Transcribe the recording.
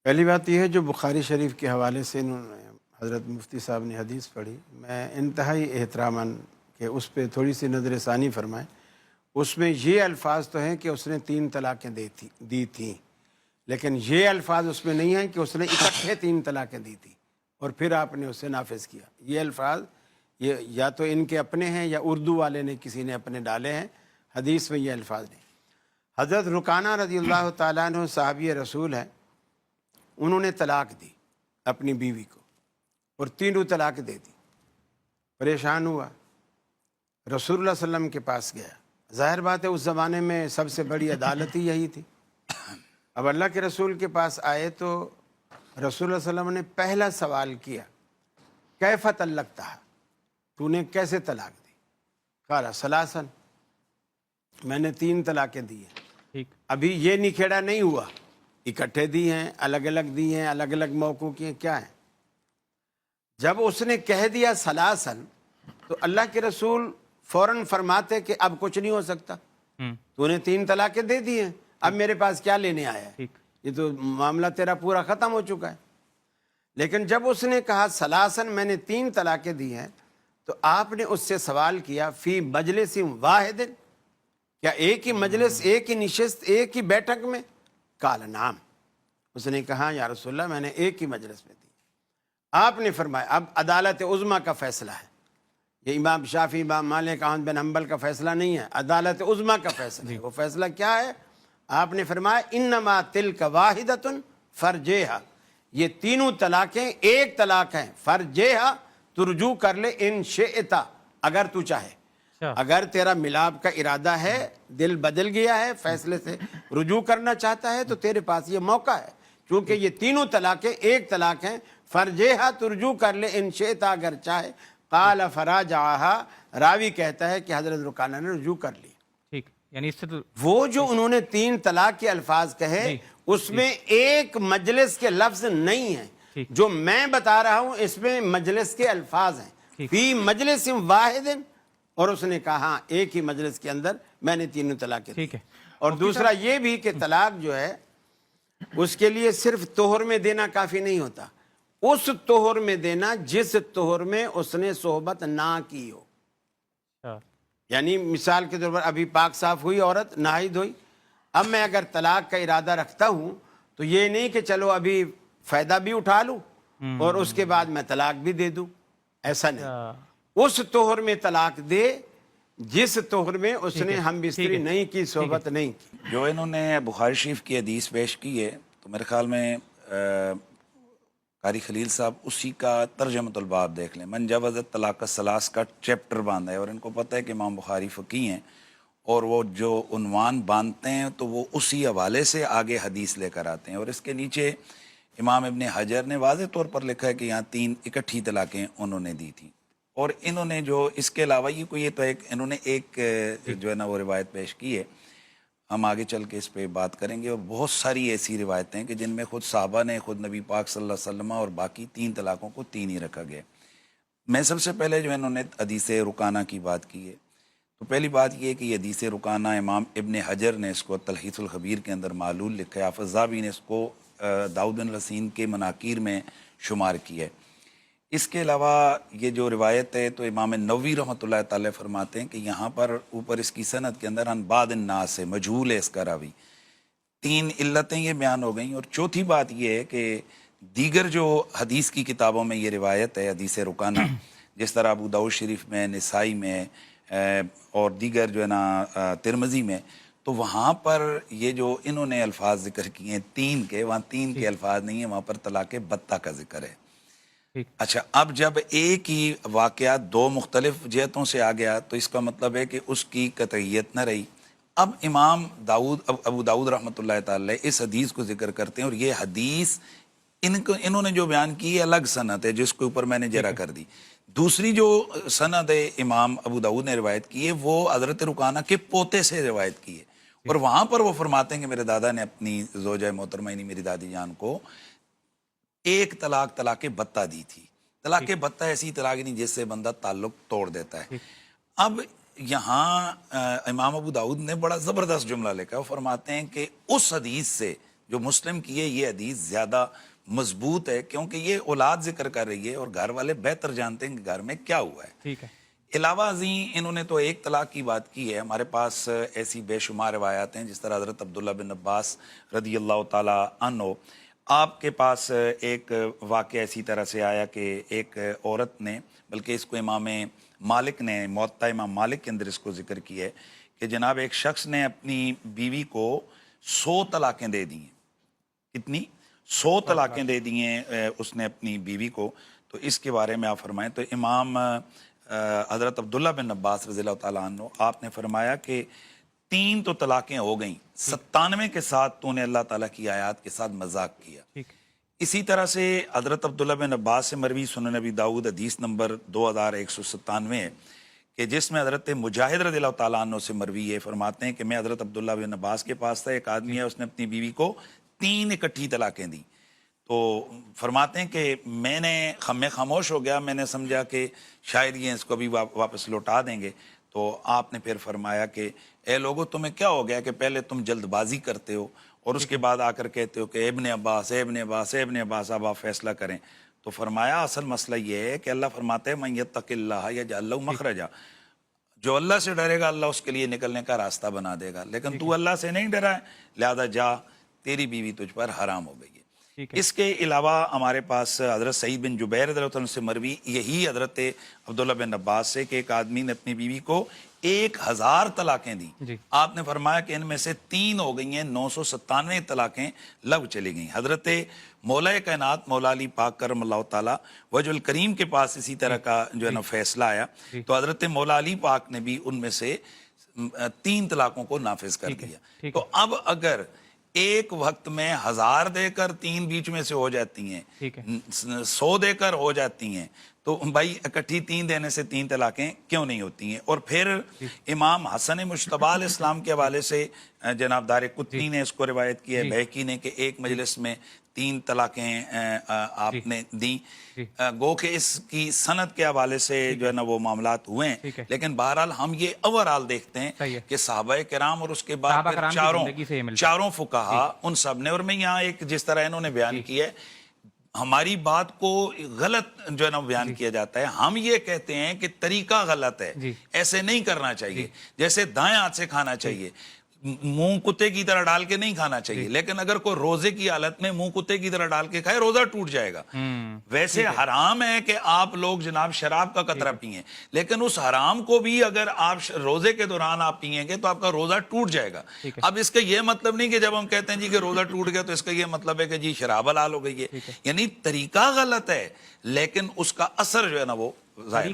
پہلی بات یہ ہے جو بخاری شریف کے حوالے سے انہوں نے حضرت مفتی صاحب نے حدیث پڑھی، میں انتہائی احتراماً کہ اس پہ تھوڑی سی نظر ثانی فرمائیں۔ اس میں یہ الفاظ تو ہیں کہ اس نے 3 طلاقیں دی تھیں، لیکن یہ الفاظ اس میں نہیں ہیں کہ اس نے اکٹھے 3 طلاقیں دی تھیں اور پھر آپ نے اسے نافذ کیا۔ یہ الفاظ یہ یا تو ان کے اپنے ہیں یا اردو والے نے کسی نے اپنے ڈالے ہیں، حدیث میں یہ الفاظ نہیں۔ حضرت رکانہ رضی اللہ تعالیٰ عنہ صحابی رسول ہیں، انہوں نے طلاق دی اپنی بیوی کو اور 3 طلاق دے دی۔ پریشان ہوا، رسول اللہ صلی اللہ علیہ وسلم کے پاس گیا۔ ظاہر بات ہے اس زمانے میں سب سے بڑی عدالت ہی یہی تھی۔ اب اللہ کے رسول کے پاس آئے تو رسول اللہ صلی اللہ علیہ وسلم نے پہلا سوال کیا، کیف طلقتہا، تو نے کیسے طلاق دی؟ قال ثلاثا، میں نے 3 طلاقیں دی ہیں۔ ابھی یہ نکھیڑا نہیں ہوا، اکٹھے دی ہیں، الگ الگ دی ہیں، الگ الگ موقعوں کی ہیں، کیا ہیں؟ جب اس نے کہہ دیا ثلاثاً تو اللہ کے رسول فوراً فرماتے کہ اب کچھ نہیں ہو سکتا، تو نے 3 طلاقیں دے دی ہیں، اب میرے پاس کیا لینے آیا ہے؟ یہ تو معاملہ تیرا پورا ختم ہو چکا ہے۔ لیکن جب اس نے کہا ثلاثاً میں نے 3 طلاقیں دی ہیں، تو آپ نے اس سے سوال کیا فی مجلس واحد، کیا ایک ہی مجلس، ایک ہی نشست، ایک ہی بیٹھک میں؟ قال نعم، اس نے کہا یا رسول اللہ میں نے ایک ہی مجلس میں دی۔ آپ نے فرمایا اب عدالت عظمیٰ کا فیصلہ ہے، یہ امام شافعی، امام مالک، احمد بن حنبل کا فیصلہ نہیں ہے، عدالت عظمیٰ کا فیصلہ ہے۔ وہ فیصلہ کیا ہے؟ آپ نے فرمایا انما تلک واحدۃ فرجیہا، یہ 3 طلاقیں ایک طلاق ہیں، فرجیہا، تو رجوع کر لے ان شئتا، اگر تو چاہے، اگر تیرا ملاپ کا ارادہ ہے، دل بدل گیا ہے، فیصلے سے رجوع کرنا چاہتا ہے، تو تیرے پاس یہ موقع ہے، کیونکہ یہ 3 طلاقیں ایک طلاق ہیں، فرجیہا، تو رجوع کر لے ان شئتا، اگر چاہے۔ قال فراجعہا، راوی کہتا ہے کہ حضرت رکانہ نے رجوع کر لی۔ ٹھیک، یعنی اس سے تو وہ جو انہوں نے 3 طلاق کے الفاظ کہے اس میں ایک مجلس کے لفظ نہیں ہیں، جو میں بتا رہا ہوں اس میں مجلس کے الفاظ ہیں، فی مجلس واحد، اور اس نے کہا ہاں ایک ہی مجلس کے اندر میں نے 3 طلاقیں دی۔ اور دوسرا یہ بھی کہ طلاق جو ہے اس کے لیے صرف طہر میں دینا کافی نہیں ہوتا، اس طہر میں دینا جس طہر میں اس نے صحبت نہ کی ہو۔ یعنی مثال کے طور پر ابھی پاک صاف ہوئی عورت، نہائی دھوئی، اب میں اگر طلاق کا ارادہ رکھتا ہوں تو یہ نہیں کہ چلو ابھی فائدہ بھی اٹھا لوں اور اس کے بعد میں طلاق بھی دے دوں، ایسا نہیں۔ اس طہر میں طلاق دے جس طہر میں اس نے ہم بستری نہیں کی، صحبت نہیں کی۔ جو انہوں نے بخاری شریف کی حدیث پیش کی ہے تو میرے خیال میں قاری خلیل صاحب اسی کا ترجمۃ الباب دیکھ لیں، من جوز طلاق الثلاث کا چیپٹر باندھا ہے، اور ان کو پتہ ہے کہ امام بخاری فقیہ ہیں اور وہ جو عنوان باندھتے ہیں تو وہ اسی حوالے سے آگے حدیث لے کر آتے ہیں، اور اس کے نیچے امام ابن حجر نے واضح طور پر لکھا ہے کہ یہاں 3 اکٹھی طلاقیں انہوں نے دی تھیں، اور انہوں نے جو اس کے علاوہ یہ تو انہوں نے ایک جو ہے نا وہ روایت پیش کی ہے، ہم آگے چل کے اس پہ بات کریں گے، اور بہت ساری ایسی روایتیں ہیں کہ جن میں خود صحابہ نے، خود نبی پاک صلی اللہ علیہ وسلم اور باقی 3 طلاقوں کو 3 ہی رکھا گیا۔ میں سب سے پہلے جو انہوں نے حدیث رکانہ کی بات کی ہے، تو پہلی بات یہ ہے کہ یہ حدیث رکانہ امام ابن حجر نے اس کو تلخیص الخبیر کے اندر معلول لکھا ہے، حافظ ذہبی نے اس کو داؤد بن رسین کے مناکیر میں شمار کیا ہے۔ اس کے علاوہ یہ جو روایت ہے تو امام نووی رحمۃ اللہ تعالی فرماتے ہیں کہ یہاں پر اوپر اس کی سند کے اندر ان بعض الناس سے مجہول ہے اس کا راوی، 3 علتیں یہ بیان ہو گئیں، اور چوتھی بات یہ ہے کہ دیگر جو حدیث کی کتابوں میں یہ روایت ہے حدیث رکانہ، جس طرح ابو داؤد شریف میں، نسائی میں اور دیگر جو ہے نا ترمذی میں، تو وہاں پر یہ جو انہوں نے الفاظ ذکر کیے ہیں 3 کے، وہاں 3 کے الفاظ نہیں ہیں، وہاں پر طلاق بتہ کا ذکر ہے۔ اچھا، اب جب ایک ہی واقعہ 2 مختلف جہتوں سے آ گیا تو اس کا مطلب ہے کہ اس کی قطعیت نہ رہی۔ اب امام ابو داؤد رحمۃ اللہ تعالی اس حدیث کو ذکر کرتے ہیں، اور یہ حدیث انہوں نے جو بیان کی ہے الگ سند ہے جس کے اوپر میں نے جرح کر دی۔ دوسری جو سند ہے امام ابو داؤد نے روایت کی ہے وہ حضرت رکانہ کے پوتے سے روایت کی ہے، اور وہاں پر وہ فرماتے ہیں کہ میرے دادا نے اپنی زوجہ محترمہ یعنی میری دادی جان کو 1 طلاق بتہ دی تھی۔ طلاق بتہ ایسی طلاق نہیں جس سے بندہ تعلق توڑ دیتا ہے۔ اب یہاں امام ابو داؤد نے بڑا زبردست جملہ لکھا ہے، وہ فرماتے ہیں کہ اس حدیث سے جو مسلم کی ہے یہ حدیث زیادہ مضبوط ہے، کیونکہ یہ اولاد ذکر کر رہی ہے اور گھر والے بہتر جانتے ہیں کہ گھر میں کیا ہوا ہے. ٹھیک ہے. علاوہ ازیں انہوں نے تو ایک طلاق کی بات کی ہے. ہمارے پاس ایسی بے شمار روایات ہیں، جس طرح حضرت عبداللہ بن عباس رضی اللہ تعالی عنہ، آپ کے پاس ایک واقعہ اسی طرح سے آیا کہ ایک عورت نے، بلکہ اس کو امام مالک نے موطا امام مالک کے اندر اس کو ذکر کیا ہے کہ جناب ایک شخص نے اپنی بیوی کو 100 طلاقیں دے دی ہیں. کتنی؟ 100 طلاقیں دے دی ہیں اس نے اپنی بیوی کو. تو اس کے بارے میں آپ فرمائیں. تو امام حضرت عبداللہ بن عباس رضی اللہ تعالیٰ عنہ، آپ نے فرمایا کہ 3 تو طلاقیں ہو گئیں، 97 کے ساتھ تو نے اللہ تعالیٰ کی آیات کے ساتھ مذاق کیا. اسی طرح سے حضرت عبداللہ بن عباس سے مروی سنن نبی داؤد حدیث نمبر 2197 ہے کہ جس میں حضرت مجاہد رضی اللہ تعالیٰ عنہ سے مروی ہے، فرماتے ہیں کہ میں حضرت عبداللہ بن عباس کے پاس تھا، ایک آدمی ہے اس نے اپنی بیوی کو 3 اکٹھی طلاقیں دی. تو فرماتے ہیں کہ میں نے خاموش ہو گیا، میں نے سمجھا کہ شاید یہ اس کو بھی واپس لوٹا دیں گے. تو آپ نے پھر فرمایا کہ اے لوگو تمہیں کیا ہو گیا کہ پہلے تم جلد بازی کرتے ہو اور اس کے بعد آ کر کہتے ہو کہ ابن عباس ابن عباس ابن عباس، اب آپ فیصلہ کریں. تو فرمایا اصل مسئلہ یہ ہے کہ اللہ فرماتے ہیں من یتق اللہ یجعل لہ مخرجا، جو اللہ سے ڈرے گا اللہ اس کے لیے نکلنے کا راستہ بنا دے گا. لیکن تو اللہ سے نہیں ڈرا ہے، لہذا جا، تیری بیوی تجھ پر حرام ہو گئی ہے. اس کے علاوہ ہمارے پاس حضرت سعید بن جبیر رضی اللہ عنہ سے مروی یہی حضرت عبداللہ بن عباس سے کہ ایک آدمی نے اپنی بیوی کو 1000 طلاقیں دی. آپ نے فرمایا کہ ان میں سے 3 ہو گئی ہیں، 997 طلاقیں لغو چلی گئیں. حضرت مولا کائنات مولا علی پاک کرم اللہ تعالیٰ وجہ الکریم کے پاس اسی طرح کا جو ہے نا فیصلہ آیا. تو حضرت مولا علی پاک نے بھی ان میں سے 3 طلاقوں کو نافذ کر دیا. تو اب اگر ایک وقت میں 1000 دے کر 3 بیچ میں سے ہو جاتی ہیں، 100 دے کر ہو جاتی ہیں، تو بھائی اکٹھی 3 دینے سے 3 طلاقیں کیوں نہیں ہوتی ہیں؟ اور پھر امام حسن مجتبی علیہ السلام کے حوالے سے جناب دار قطنی نے اس کو روایت کی ہے، بہقی نے، کہ ایک مجلس میں 3 طلاقیں آپ نے دیں. گو کہ اس کی سند کے حوالے سے جو ہے نا وہ معاملات ہوئے ہیں. لیکن بہرحال ہم یہ اوورال دیکھتے ہیں کہ صحابہ کرام اور اس کے بعد چاروں فقہا ان سب نے، اور میں یہاں ایک جس طرح انہوں نے بیان کیا ہے، ہماری بات کو غلط جو ہے نا بیان کیا جاتا ہے. ہم یہ کہتے ہیں کہ طریقہ غلط ہے، ایسے نہیں کرنا چاہیے. جیسے دائیں ہاتھ سے کھانا چاہیے، منہ کتے کی طرح ڈال کے نہیں کھانا چاہیے. لیکن اگر کوئی روزے کی حالت میں منہ کتے کی طرح ڈال کے کھائے، روزہ ٹوٹ جائے گا. ویسے حرام ہے کہ آپ لوگ جناب شراب کا قطرہ پیئیں، لیکن اس حرام کو بھی اگر آپ روزے کے دوران آپ پیئیں گے تو آپ کا روزہ ٹوٹ جائے گا. اب اس کا یہ مطلب نہیں کہ جب ہم کہتے ہیں جی کہ روزہ ٹوٹ گیا تو اس کا یہ مطلب ہے کہ جی شراب حلال ہو گئی ہے. یعنی طریقہ غلط ہے لیکن اس کا اثر جو ہے نا وہ ظاہر